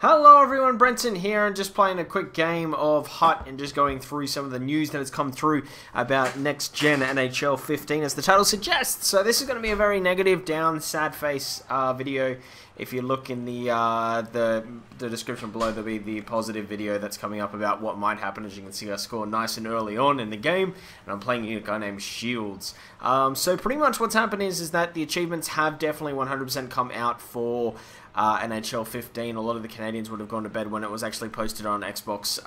Hello everyone, Brenton here, and just playing a quick game of Hut and just going through some of the news that has come through about next gen NHL 15 as the title suggests. So this is going to be a very negative, down, sad face video. If you look in the description below, there'll be the positive video that's coming up about what might happen. As you can see, I scored nice and early on in the game, and I'm playing a guy named Shields. So pretty much what's happened is that the achievements have definitely 100% come out for NHL 15. A lot of the Canadians would have gone to bed when it was actually posted on Xbox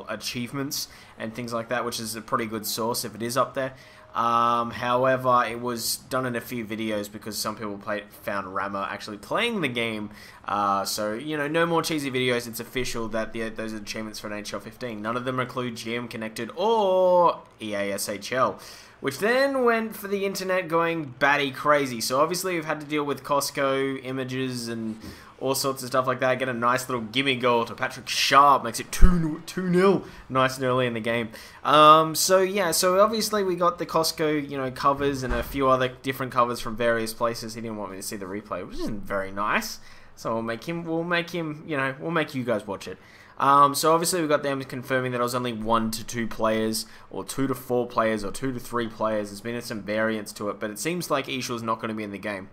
achievements and things like that, which is a pretty good source if it is up there. However, it was done in a few videos because some people found Rammer actually playing the game. So, you know, no more cheesy videos. It's official that those are achievements for NHL 15. None of them include GM Connected or EASHL, which then went for the internet going batty crazy. So obviously we've had to deal with Costco images and all sorts of stuff like that. Get a nice little gimme goal to Patrick Sharp, makes it 2-0, nice and early in the game. So yeah, so obviously we got the Costco, you know, covers and a few other different covers from various places. He didn't want me to see the replay, which isn't very nice. So we'll make you guys watch it. So obviously we got them confirming that it was only 1 to 2 players, or 2 to 4 players, or 2 to 3 players. There's been some variance to it, but it seems like EASHL is not going to be in the game.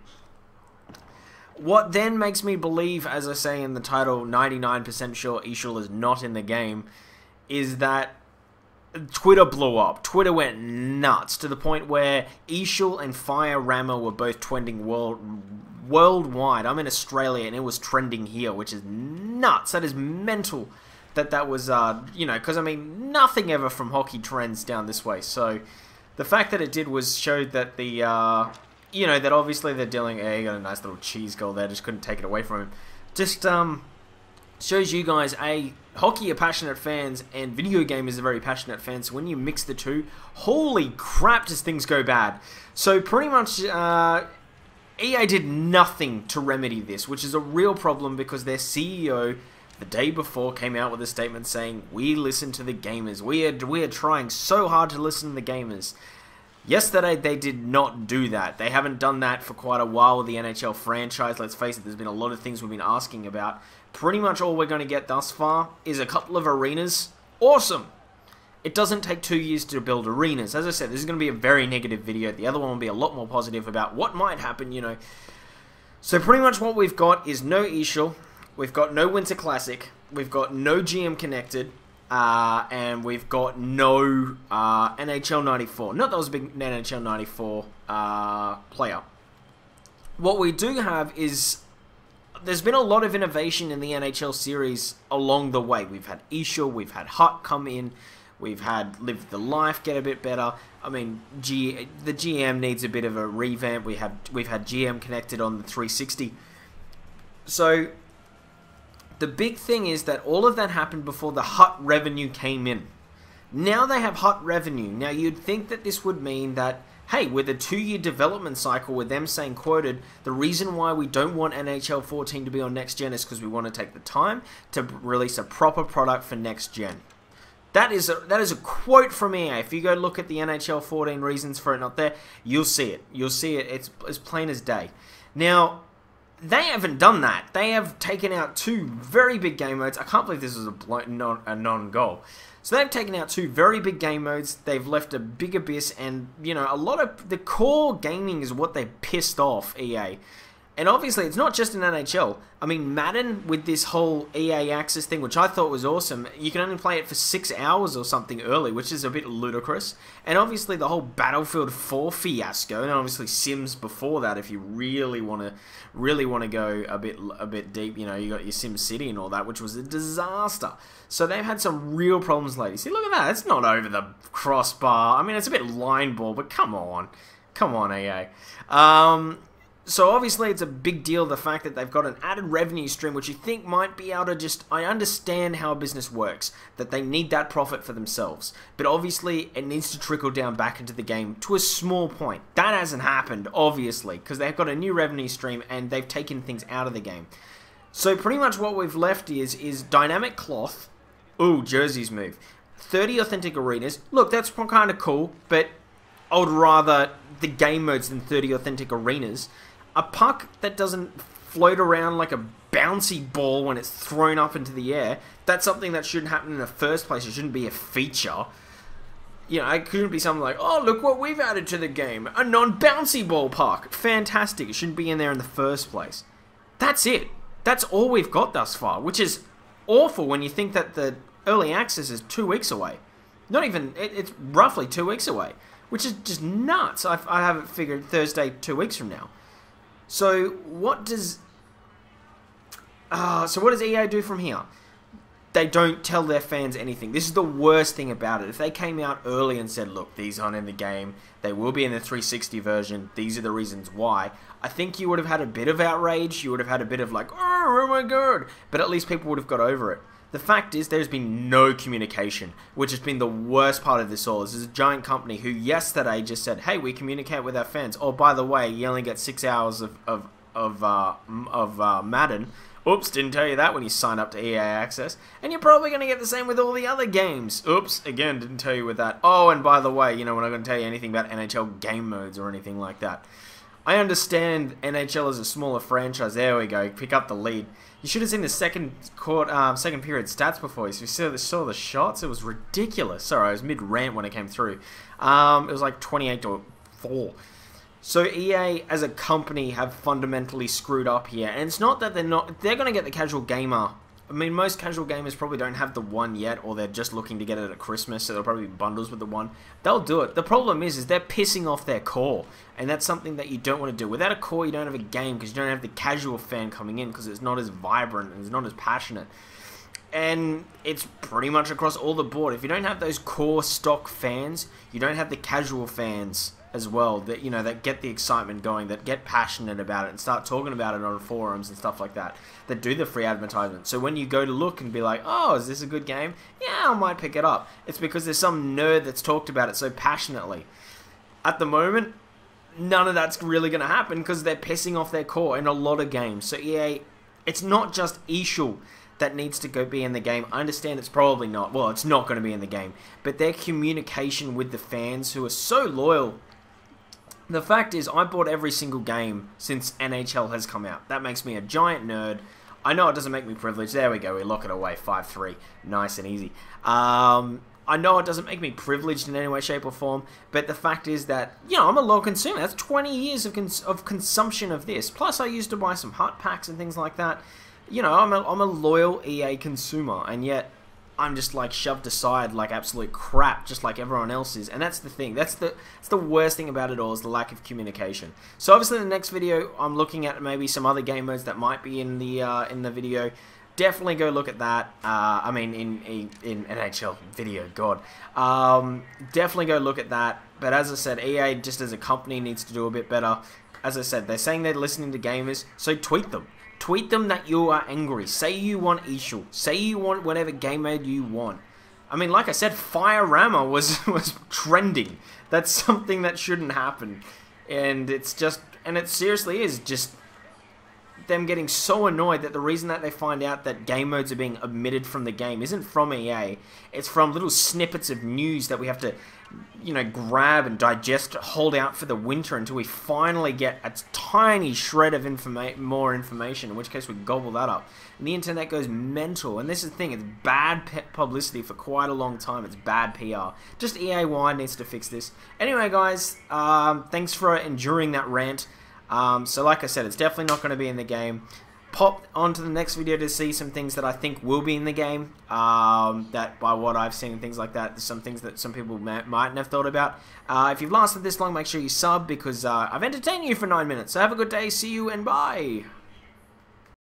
What then makes me believe, as I say in the title, 99% sure EASHL is not in the game, is that Twitter blew up. Twitter went nuts to the point where EASHL and Fire Rammer were both trending worldwide. I'm in Australia and it was trending here, which is nuts. That is mental that was, you know, because I mean, nothing ever from hockey trends down this way. So the fact that it did showed that the, you know, that obviously they're dealing, he got a nice little cheese goal there, just couldn't take it away from him. Just shows you guys, hockey are passionate fans and video gamers are very passionate fans. So when you mix the two, holy crap, does things go bad. So pretty much, EA did nothing to remedy this, which is a real problem because their CEO the day before came out with a statement saying, we listen to the gamers. We are trying so hard to listen to the gamers. Yesterday, they did not do that. They haven't done that for quite a while with the NHL franchise. Let's face it, there's been a lot of things we've been asking about. Pretty much all we're going to get thus far is a couple of arenas. Awesome! It doesn't take 2 years to build arenas. As I said, this is going to be a very negative video. The other one will be a lot more positive about what might happen, you know. So pretty much what we've got is no EASHL. We've got no Winter Classic. We've got no GM Connected. And we've got no NHL 94. Not that I was a big NHL 94 player. What we do have is there's been a lot of innovation in the NHL series along the way. We've had EASHL, we've had Hut come in, we've had Live the Life get a bit better. I mean, the GM needs a bit of a revamp. We've had GM Connected on the 360. So the big thing is that all of that happened before the Hut revenue came in. Now they have Hut revenue. Now you'd think that this would mean that, hey, with a 2-year development cycle, with them saying quoted, the reason why we don't want NHL 14 to be on next gen is because we want to take the time to release a proper product for next gen. That is a quote from EA. If you go look at the NHL 14 reasons for it not there, you'll see it. You'll see it. It's as plain as day. Now, they haven't done that. They have taken out 2 very big game modes. I can't believe this was a non-goal. So they've taken out 2 very big game modes. They've left a big abyss, and you know, a lot of the core gaming is what they pissed off EA. And obviously, it's not just in NHL. I mean, Madden, with this whole EA Access thing, which I thought was awesome, you can only play it for 6 hours or something early, which is a bit ludicrous. And obviously, the whole Battlefield 4 fiasco, and obviously Sims before that, if you really want to go a bit deep, you know, you got your Sim City and all that, which was a disaster. So they've had some real problems lately. See, look at that. It's not over the crossbar. I mean, it's a bit line ball, but come on. Come on, EA. So obviously it's a big deal, the fact that they've got an added revenue stream, which you think might be able to just, I understand how a business works, that they need that profit for themselves. But obviously it needs to trickle down back into the game to a small point. That hasn't happened, obviously, because they've got a new revenue stream and they've taken things out of the game. So pretty much what we've left is dynamic cloth. Ooh, jerseys move. 30 authentic arenas. Look, that's kind of cool, but I would rather the game modes than 30 authentic arenas. A puck that doesn't float around like a bouncy ball when it's thrown up into the air. That's something that shouldn't happen in the first place. It shouldn't be a feature. You know, it couldn't be something like, oh, look what we've added to the game. A non-bouncy ballpark. Fantastic. It shouldn't be in there in the first place. That's it. That's all we've got thus far, which is awful when you think that the early access is 2 weeks away. Not even, it's roughly 2 weeks away, which is just nuts. I have it figured Thursday 2 weeks from now. So what does EA do from here? They don't tell their fans anything. This is the worst thing about it. If they came out early and said, look, these aren't in the game, they will be in the 360 version, these are the reasons why, I think you would have had a bit of outrage, you would have had a bit of like, oh my god, but at least people would have got over it. The fact is, there's been no communication, which has been the worst part of this all. This is a giant company who yesterday just said, hey, we communicate with our fans. Oh, by the way, you only get 6 hours of Madden. Oops, didn't tell you that when you sign up to EA Access. And you're probably going to get the same with all the other games. Oops, again, didn't tell you with that. Oh, and by the way, you know, we're not going to tell you anything about NHL game modes or anything like that. I understand NHL is a smaller franchise. There we go, pick up the lead. You should have seen the second period stats before. So you saw the shots. It was ridiculous. Sorry, I was mid-rant when it came through. It was like 28-4. So EA as a company have fundamentally screwed up here. And it's not that they're going to get the casual gamer. I mean, most casual gamers probably don't have the one yet, or they're just looking to get it at Christmas, so there'll probably be bundles with the one. They'll do it. The problem is they're pissing off their core, and that's something that you don't want to do. Without a core, you don't have a game, because you don't have the casual fan coming in, because it's not as vibrant, and it's not as passionate. And it's pretty much across all the board. If you don't have those core stock fans, you don't have the casual fans as well, that, you know, that get the excitement going, that get passionate about it and start talking about it on forums and stuff like that, that do the free advertisement. So when you go to look and be like, oh, is this a good game? Yeah, I might pick it up. It's because there's some nerd that's talked about it so passionately. At the moment, none of that's really going to happen because they're pissing off their core in a lot of games. So EA, it's not just EASHL that needs to go be in the game. I understand it's probably not. Well, it's not going to be in the game. But their communication with the fans who are so loyal. The fact is, I bought every single game since NHL has come out. That makes me a giant nerd. I know it doesn't make me privileged. There we go. We lock it away. 5-3. Nice and easy. I know it doesn't make me privileged in any way, shape, or form. But the fact is that, you know, I'm a low consumer. That's 20 years of consumption of this. Plus, I used to buy some hut packs and things like that. You know, I'm a loyal EA consumer. And yet, I'm just like shoved aside like absolute crap, just like everyone else is. And that's the thing. That's the worst thing about it all, is the lack of communication. So obviously in the next video, I'm looking at maybe some other game modes that might be in the video. Definitely go look at that. I mean, in NHL video, God. Definitely go look at that. But as I said, EA just as a company needs to do a bit better. As I said, they're saying they're listening to gamers, so tweet them. Tweet them that you are angry. Say you want EASHL. Say you want whatever game mode you want. I mean, like I said, Fire Rammer was trending. That's something that shouldn't happen. And it's just, and it seriously is just them getting so annoyed that the reason that they find out that game modes are being omitted from the game isn't from EA. It's from little snippets of news that we have to, you know, grab and digest, hold out for the winter until we finally get a tiny shred of more information, in which case we gobble that up. And the internet goes mental. And this is the thing, it's bad publicity for quite a long time. It's bad PR. Just EA-wide needs to fix this. Anyway, guys, thanks for enduring that rant. So like I said, it's definitely not going to be in the game. Pop onto the next video to see some things that I think will be in the game. That by what I've seen and things like that, there's some things that some people mightn't have thought about. If you've lasted this long, make sure you sub, because I've entertained you for 9 minutes. So have a good day, see you, and bye!